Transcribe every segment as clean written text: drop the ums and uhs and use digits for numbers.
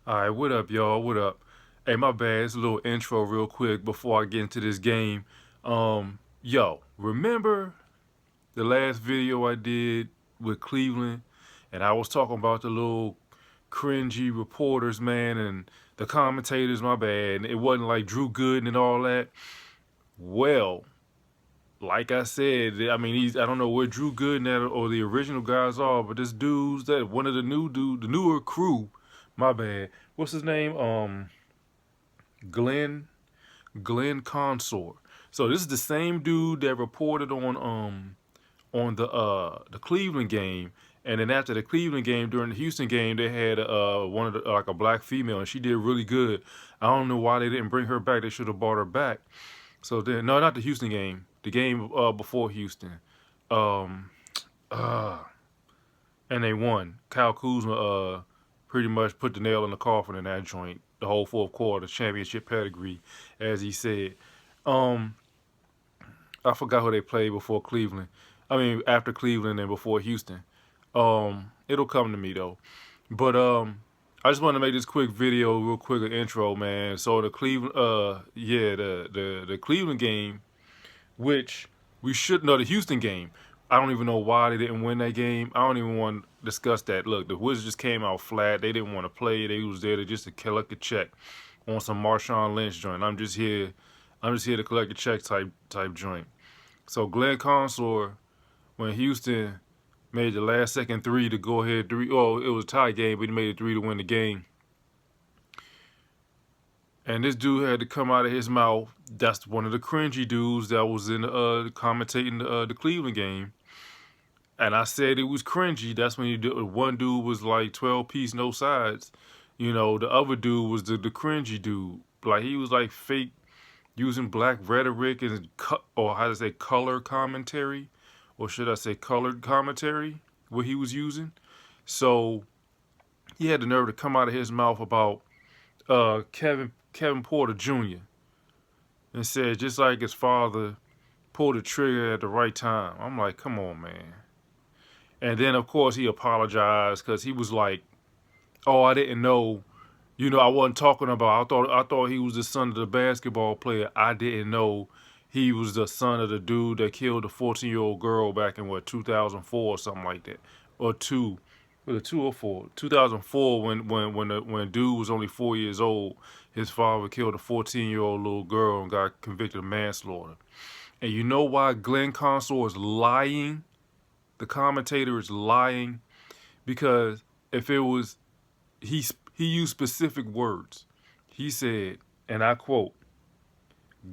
All right, what up, y'all? What up? Hey, my bad. It's a little intro real quick before I get into this game. Remember the last video I did with Cleveland, and I was talking about the little cringy reporters, man, and the commentators. My bad. And it wasn't like Drew Gooden and all that. Well, like I said, I mean, I don't know where Drew Gooden or the original guys are, but this dude's that one of the the newer crew. My bad. What's his name? Glenn Consor. So this is the same dude that reported on the Cleveland game, and then after the Cleveland game, during the Houston game, they had one of the like a black female, and she did really good. I don't know why they didn't bring her back. They should have brought her back. So then, no, not the Houston game. The game before Houston. Um, uh, and they won. Kyle Kuzma pretty much put the nail in the coffin in that joint. The whole fourth quarter, championship pedigree, as he said. Um, I forgot who they played before Cleveland. I mean, after Cleveland and before Houston. It'll come to me though. But I just want to make this quick video, real quick, an intro, man. So the Cleveland, the Cleveland game, which we should know, the Houston game. I don't even know why they didn't win that game. I don't even want to discuss that. Look, the Wizards just came out flat. They didn't want to play. They was there to just to collect a check on some Marshawn Lynch joint. I'm just here to collect a check type joint. So Glenn Consor, when Houston made the last second three to go ahead three. Oh, it was a tie game, but he made it three to win the game. And this dude had to come out of his mouth. That's one of the cringy dudes that was in commentating the Cleveland game. And I said it was cringy. That's when one dude was like 12 piece, no sides. You know, the other dude was the cringy dude. Like he was like fake using black rhetoric and or how to say color commentary, or should I say colored commentary, what he was using. So he had the nerve to come out of his mouth about Kevin Porter Jr. and said just like his father pulled the trigger at the right time. I'm like, come on, man. And then of course he apologized because he was like, oh, I didn't know. You know, I wasn't talking about. I thought he was the son of the basketball player. I didn't know he was the son of the dude that killed the 14-year-old girl back in 2004 or something like that, or was it 2 or 4? 2004 when dude was only 4 years old. His father killed a 14-year-old little girl and got convicted of manslaughter. And you know why Glenn Consor is lying? The commentator is lying because if it was he used specific words. He said, and I quote,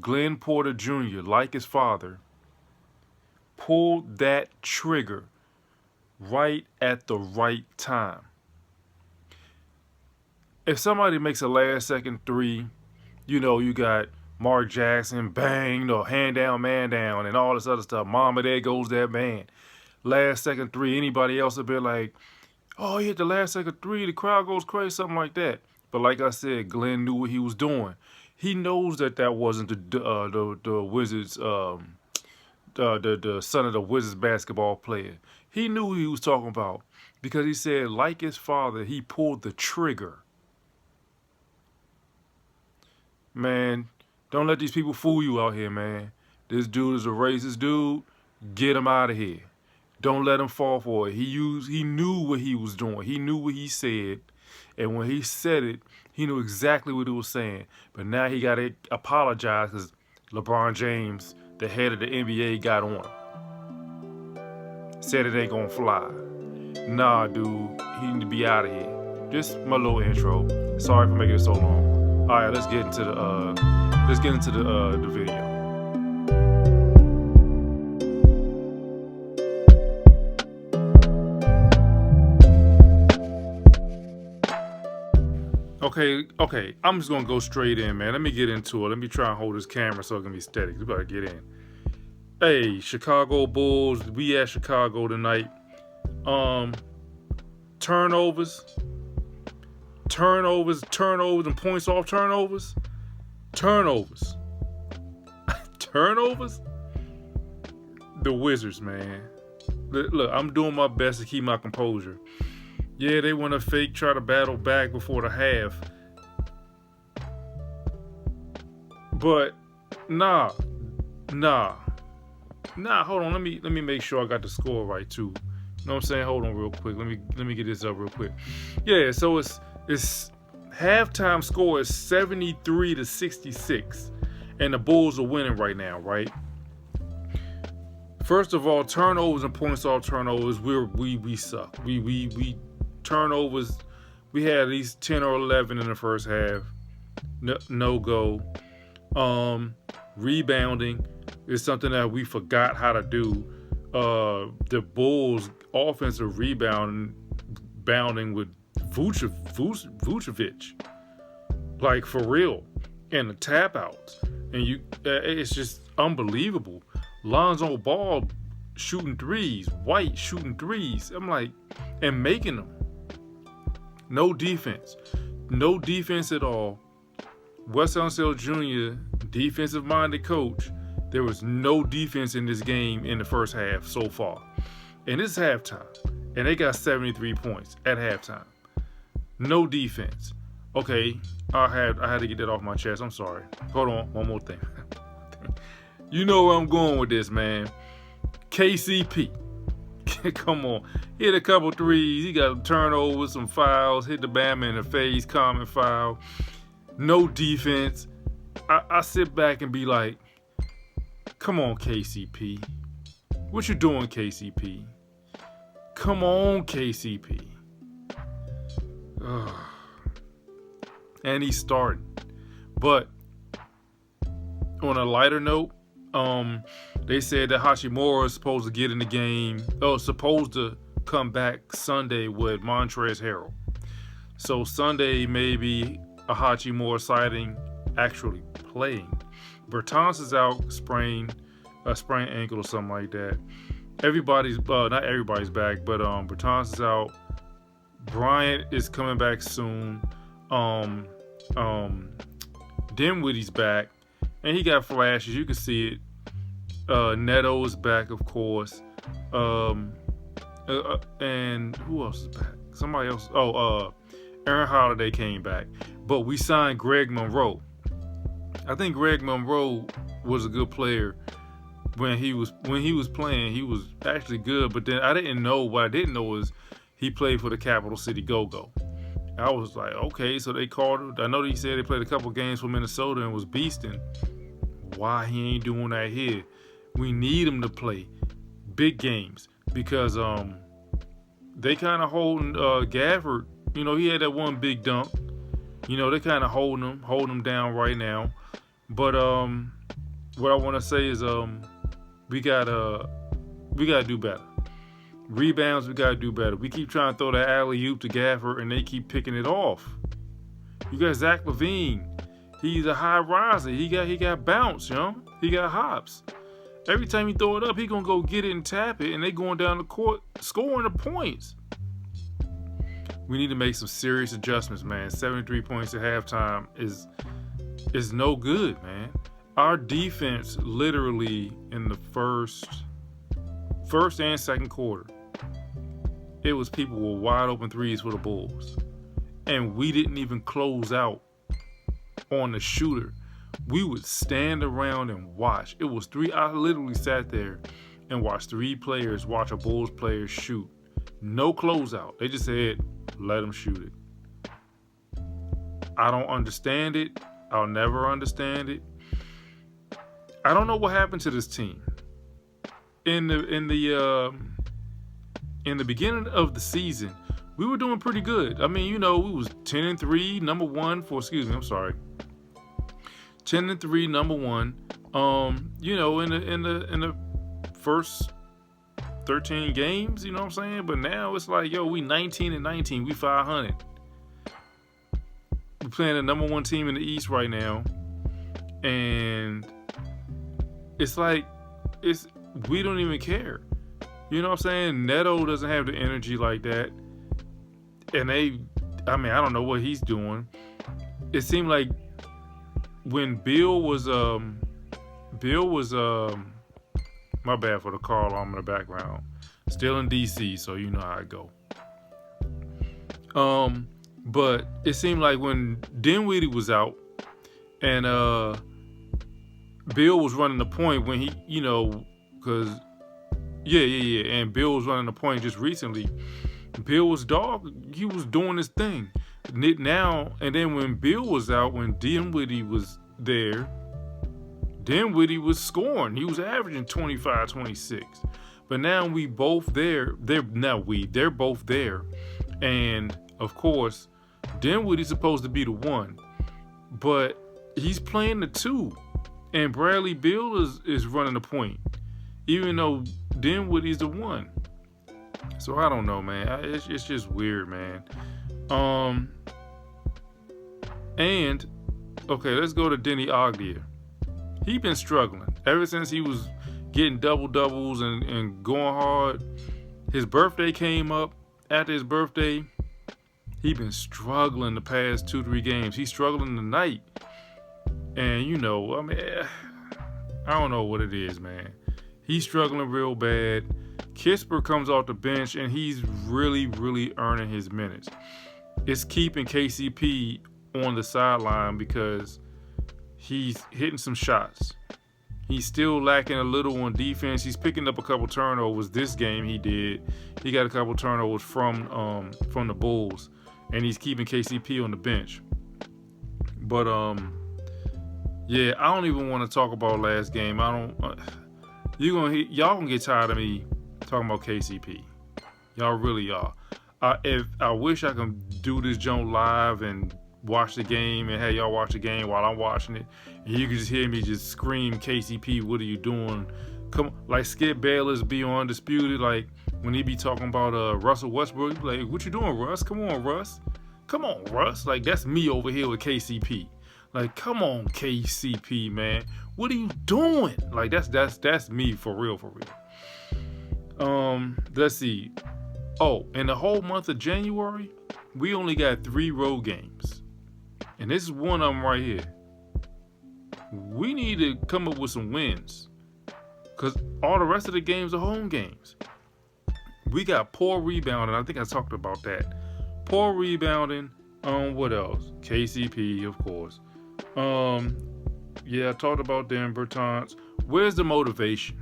Glenn Porter Jr., like his father, pulled that trigger right at the right time. If somebody makes a last second three, you know, you got Mark Jackson, bang, hand down, man down, and all this other stuff. Mama, there goes that man. Last second three, anybody else would be like, oh, he hit the last second three, the crowd goes crazy, something like that. But like I said, Glenn knew what he was doing. He knows that wasn't the Wizards, the son of the Wizards basketball player. He knew who he was talking about because he said, like his father, he pulled the trigger. Man, don't let these people fool you out here, man. This dude is a racist dude. Get him out of here. Don't let him fall for it. He knew what he was doing. He knew what he said. And when he said it, he knew exactly what he was saying. But now he got to apologize because LeBron James, the head of the NBA, got on him. Said it ain't going to fly. Nah, dude. He need to be out of here. Just my little intro. Sorry for making it so long. All right, let's get into the video. Okay, I'm just gonna go straight in, man. Let me get into it. Let me try and hold this camera so it can be steady. We better get in. Hey, Chicago Bulls, we at Chicago tonight. Turnovers, and points off turnovers. Turnovers. The Wizards, man. Look, I'm doing my best to keep my composure. Yeah, they want to fake try to battle back before the half. But nah, nah, nah. Hold on, let me make sure I got the score right too. You know what I'm saying? Hold on real quick. Let me get this up real quick. Yeah, so it's halftime score is 73-66, and the Bulls are winning right now, right? First of all, turnovers and points off turnovers, we suck. We turnovers. We had at least 10 or 11 in the first half. No go. Rebounding is something that we forgot how to do. The Bulls offensive rebounding with Vucevic, like for real, and the tap outs, and it's just unbelievable. Lonzo Ball shooting threes, White shooting threes. I'm like, and making them. No defense at all. Wes Unseld Jr., defensive-minded coach. There was no defense in this game in the first half so far. And it's halftime. And they got 73 points at halftime. No defense. Okay, I had to get that off my chest. I'm sorry. Hold on, one more thing. You know where I'm going with this, man. KCP. Come on. Hit a couple threes. He got turnovers, some fouls. Hit the Bama in the face. Common foul. No defense. I sit back and be like, come on, KCP. What you doing, KCP? Come on, KCP. Ugh. And he's starting. But on a lighter note, they said that Hachimura is supposed to get in the game. Supposed to come back Sunday with Montrezl Harrell. So Sunday maybe a Hachimura sighting actually playing. Bertans is out, a sprained ankle or something like that. Not everybody's back, but Bertans is out. Bryant is coming back soon. Dinwiddie's back, and he got flashes. You can see it. Neto is back, of course. And who else is back? Somebody else. Aaron Holiday came back. But we signed Greg Monroe. I think Greg Monroe was a good player when he was playing. He was actually good, but then what I didn't know is he played for the Capital City Go-Go. I was like, okay, so they called him. I know he said they played a couple games for Minnesota and was beasting. Why he ain't doing that here? We need him to play big games because they kind of holding Gafford. You know, he had that one big dunk. You know, they kind of holding him down right now. But what I want to say is we gotta do better. Rebounds, we gotta do better. We keep trying to throw that alley-oop to Gafford, and they keep picking it off. You got Zach LaVine. He's a high riser. He got bounce, He got hops. Every time you throw it up, he gonna go get it and tap it, and they going down the court scoring the points. We need to make some serious adjustments, man. 73 points at halftime is no good, man. Our defense literally in the first and second quarter, it was people with wide open threes for the Bulls. And we didn't even close out on the shooter. We would stand around and watch. It was I literally sat there and watched watch a Bulls player shoot. No closeout. They just said, let them shoot it. I don't understand it. I'll never understand it. I don't know what happened to this team. In the beginning of the season, we were doing pretty good. I mean, we was 10-3, number one for 10-3, number one. In the first 13 games, you know what I'm saying? But now it's like, we 19-19, we 500. We're playing the number one team in the East right now, and it's like we don't even care. You know what I'm saying? Neto doesn't have the energy like that, and I don't know what he's doing. It seemed like when Bill was my bad for the car alarm in the background. Still in DC, so you know how I go. But it seemed like when Dinwiddie was out and Bill was running the point when he, because and Bill was running the point just recently. Bill was he was doing his thing. Now, and then when Bill was out, when Dinwiddie was there, Dinwiddie was scoring. He was averaging 25, 26. But now we both there. They're both there. And of course, Dinwiddie's supposed to be the one. But he's playing the two. And Bradley Beal is running the point. Even though Dinwiddie's the one. So I don't know, man. It's just weird, man. And okay, let's go to Denny Ogdia. He been struggling ever since he was getting doubles and going hard. His birthday came up. After his birthday, he been struggling the past 2-3 games. He's struggling tonight. And I don't know what it is, man. He's struggling real bad. Kisper comes off the bench and he's really, really earning his minutes. It's keeping KCP on the sideline because he's hitting some shots. He's still lacking a little on defense. He's picking up a couple turnovers. This game he did. He got a couple turnovers from the Bulls, and he's keeping KCP on the bench. But I don't even want to talk about last game. Y'all gonna get tired of me talking about KCP. Y'all really are. I wish I could do this joint live and watch the game and have y'all watch the game while I'm watching it, and you can just hear me just scream, KCP, what are you doing? Come, like Skip Bayless be on Undisputed, like when he be talking about Russell Westbrook, he be like, what you doing, Russ? Come on, Russ. Like, that's me over here with KCP. Like, come on, KCP, man. What are you doing? Like, that's me for real. Let's see. Oh, in the whole month of January, we only got 3 road games. And this is one of them right here. We need to come up with some wins. Because all the rest of the games are home games. We got poor rebounding. I think I talked about that. Poor rebounding. What else? KCP, of course. I talked about Denver Bertans. Where's the motivation?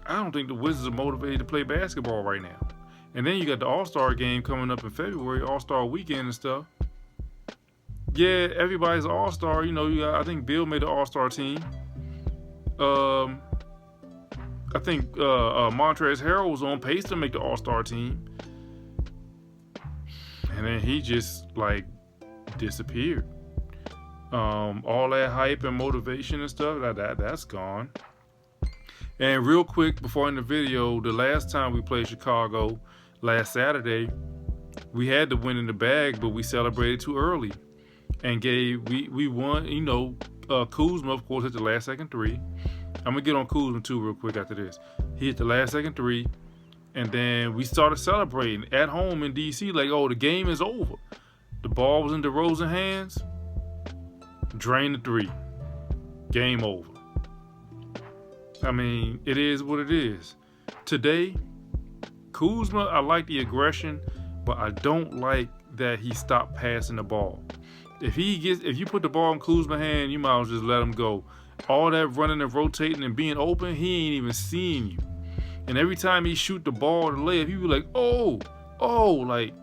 I don't think the Wizards are motivated to play basketball right now. And then you got the All-Star game coming up in February, All-Star weekend and stuff. Yeah, everybody's an All-Star. I think Bill made the All-Star team. I think Montrezl Harrell was on pace to make the All-Star team. And then he just, disappeared. All that hype and motivation and stuff, that's gone. And real quick, before in the video, the last time we played Chicago, last Saturday, we had the win in the bag, but we celebrated too early. And we won, Kuzma, of course, hit the last second 3. I'm going to get on Kuzma too real quick after this. He hit the last second 3. And then we started celebrating at home in D.C. like, oh, the game is over. The ball was in DeRozan's hands. Drain the 3. Game over. I mean, it is what it is. Today, Kuzma, I like the aggression, but I don't like that he stopped passing the ball. If you put the ball in Kuzma's hand, you might as well just let him go. All that running and rotating and being open, he ain't even seeing you. And every time he shoot the ball to layup, he be like, oh, like,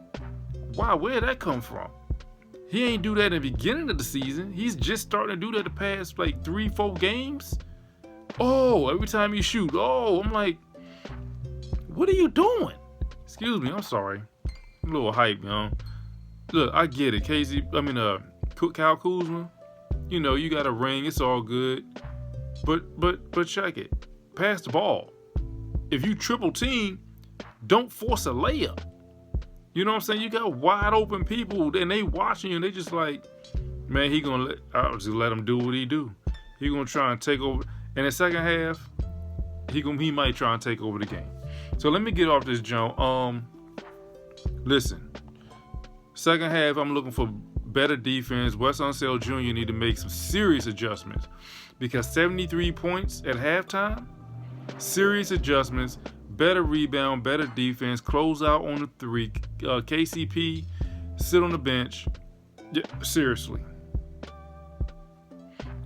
wow, where'd that come from? He ain't do that in the beginning of the season. He's just starting to do that the past 3-4 games. Oh, every time you shoot. Oh, I'm like, what are you doing? Excuse me, I'm sorry. I'm a little hype, Look, I get it. Kyle Kuzma, you got a ring. It's all good. But check it. Pass the ball. If you triple team, don't force a layup. You know what I'm saying? You got wide open people and they watching you and they just like, man, I'll just let him do what he do. He gonna try and take over. In the second half, he might try and take over the game. So let me get off this jump. Listen, second half, I'm looking for better defense. Wes Unseld Jr. need to make some serious adjustments because 73 points at halftime, serious adjustments, better rebound, better defense, close out on the three. KCP, sit on the bench. Yeah, seriously.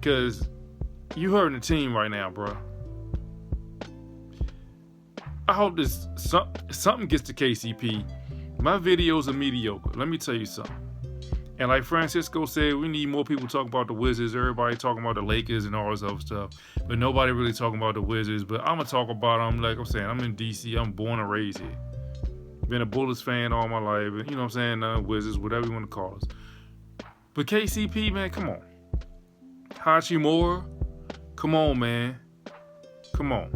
Because you hurting the team right now, bro. I hope something gets to KCP. My videos are mediocre. Let me tell you something. And like Francisco said, we need more people talking about the Wizards. Everybody talking about the Lakers and all this other stuff. But nobody really talking about the Wizards. But I'm going to talk about them. Like I'm saying, I'm in D.C. I'm born and raised here. Been a Bullets fan all my life. You know what I'm saying? Wizards, whatever you want to call us. But KCP, man, come on. Hachimura, come on, man. Come on.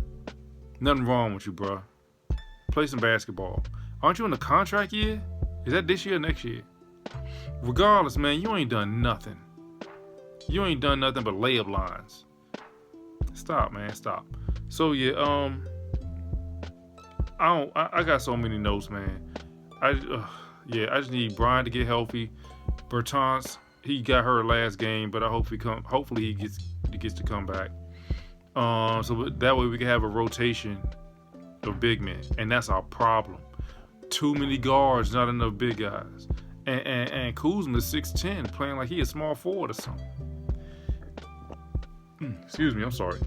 Nothing wrong with you, bro. Play some basketball. Aren't you in the contract year? Is that this year or next year? Regardless, man, you ain't done nothing. You ain't done nothing but layup lines. Stop, man, stop. So yeah, I got so many notes, man. I just need Brian to get healthy. Bertans, he got hurt last game, but I hope hopefully he gets to come back. So that way we can have a rotation of big men, and that's our problem. Too many guards, not enough big guys. And Kuzma's 6'10", playing like he a small forward or something. Excuse me, I'm sorry.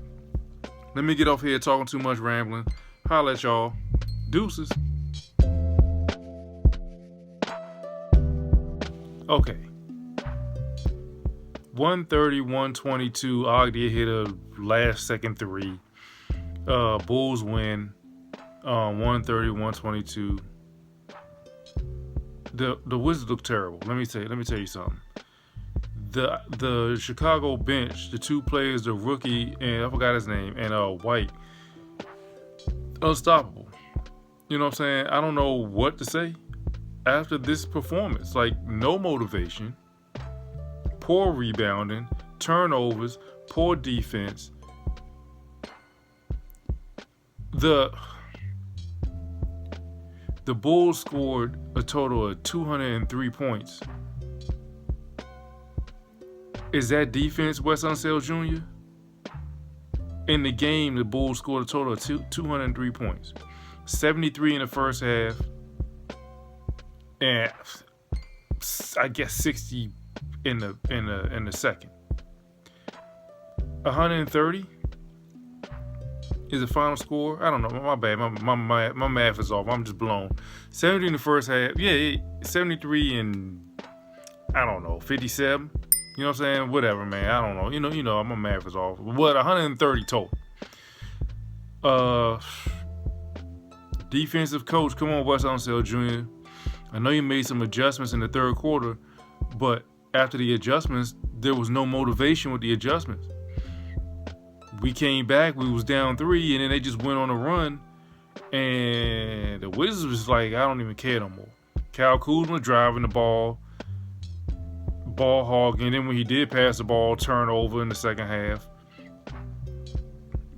Let me get off here talking too much, rambling. Holla at y'all. Deuces. Okay. 130-122. Agdia hit a last second three. Bulls win. 130-122. The Wizards look terrible. Let me tell you something. The Chicago bench, the two players, the rookie and I forgot his name, and White, unstoppable. You know what I'm saying? I don't know what to say after this performance. Like, no motivation, poor rebounding, turnovers, poor defense. The Bulls scored a total of 203 points. Is that defense, Wes Unseld Jr.? In the game, the Bulls scored a total of 203 points. 73 in the first half, and I guess 60 in the second. 130 is the final score. I don't know. My bad. My math is off. I'm just blown. 70 in the first half. Yeah, 73 and I don't know, 57. You know what I'm saying? Whatever, man. I don't know. You know, my math is off. What? 130 total. Defensive coach, come on, Wes Unseld Jr. I know you made some adjustments in the third quarter, but after the adjustments, there was no motivation with the adjustments. We came back, we was down 3, and then they just went on a run, and the Wizards was like, I don't even care no more. Kyle Kuzma driving the ball hogging, and then when he did pass the ball, turnover in the second half.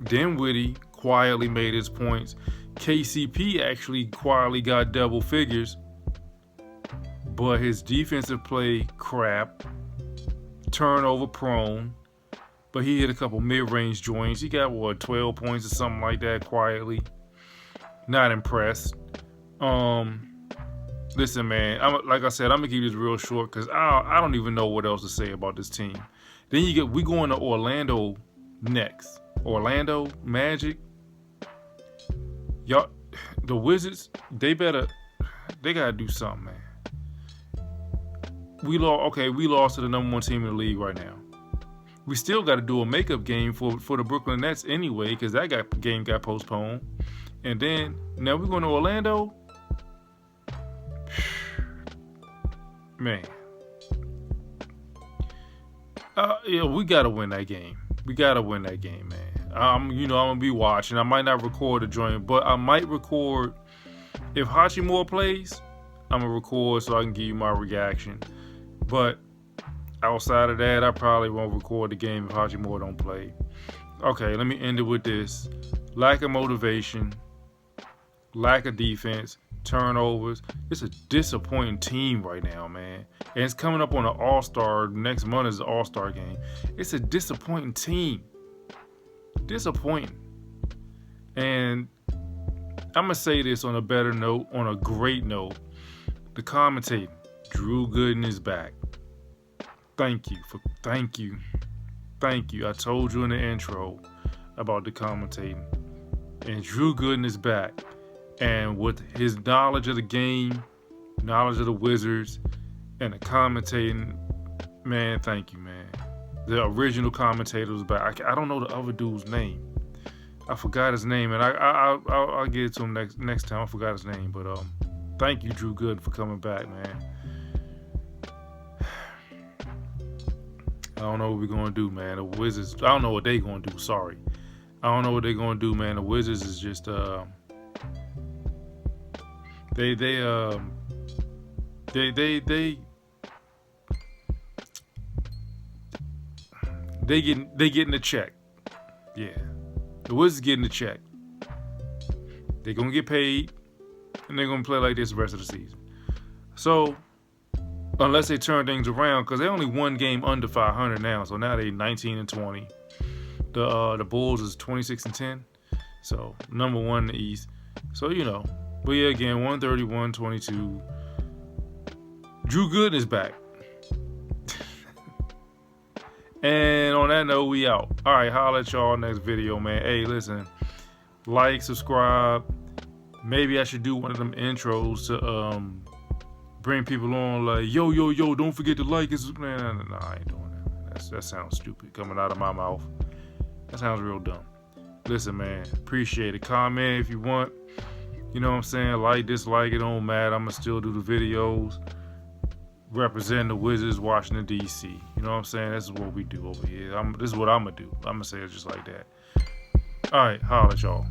Dinwiddie quietly made his points. KCP actually quietly got double figures, but his defensive play crap, turnover prone, but he hit a couple mid-range joints. He got 12 points or something like that quietly. Not impressed. Listen, man, like I said, I'm gonna keep this real short because I don't even know what else to say about this team. Then we going to Orlando next. Orlando Magic. Y'all, the Wizards, they gotta do something, man. We lost to the number 1 team in the league right now. We still got to do a makeup game for the Brooklyn Nets anyway, because that game got postponed. And then now we're going to Orlando. Man, we gotta win that game. We gotta win that game, man. I'm gonna be watching. I might not record the joint, but I might record if Hachimura plays. I'm gonna record so I can give you my reaction. But outside of that, I probably won't record the game if Hachimura don't play. Okay, let me end it with this: lack of motivation, lack of defense, turnovers. It's a disappointing team right now, man. And it's coming up on an All-Star. Next month is the All-Star game. It's a disappointing team. Disappointing. And I'm gonna say this on a better note, on a great note. The commentating, Drew Gooden is back. Thank you. I told you in the intro about the commentating, and Drew Gooden is back, and with his knowledge of the game, knowledge of the Wizards, and the commentating, man, thank you, man. The original commentator was back. I don't know the other dude's name. I forgot his name, and I'll get it to him next time. I forgot his name, but thank you, Drew Gooden, for coming back, man. I don't know what we're gonna do, man. The Wizards. I don't know what they're gonna do. Sorry, I don't know what they're gonna do, man. The Wizards is just they getting a check. Yeah, the Wizards getting a check. They're gonna get paid, and they're gonna play like this the rest of the season. So, unless they turn things around, because they only one game under 500 now, so now they 19-20. The Bulls is 26-10, so number one in the East. So but yeah, again, 131-22. Drew Gooden is back. And on that note, we out. All right, holla at y'all next video, man. Hey, listen, like, subscribe. Maybe I should do one of them intros to bring people on, like, yo, don't forget to like it. Man, no, I ain't doing that, man. That sounds stupid coming out of my mouth. That sounds real dumb. Listen, man, appreciate it. Comment if you want. You know what I'm saying? Like, dislike, it don't matter. I'm going to still do the videos. Represent the Wizards, Washington, D.C. You know what I'm saying? This is what we do over here. This is what I'm going to do. I'm going to say it just like that. All right, holla at y'all.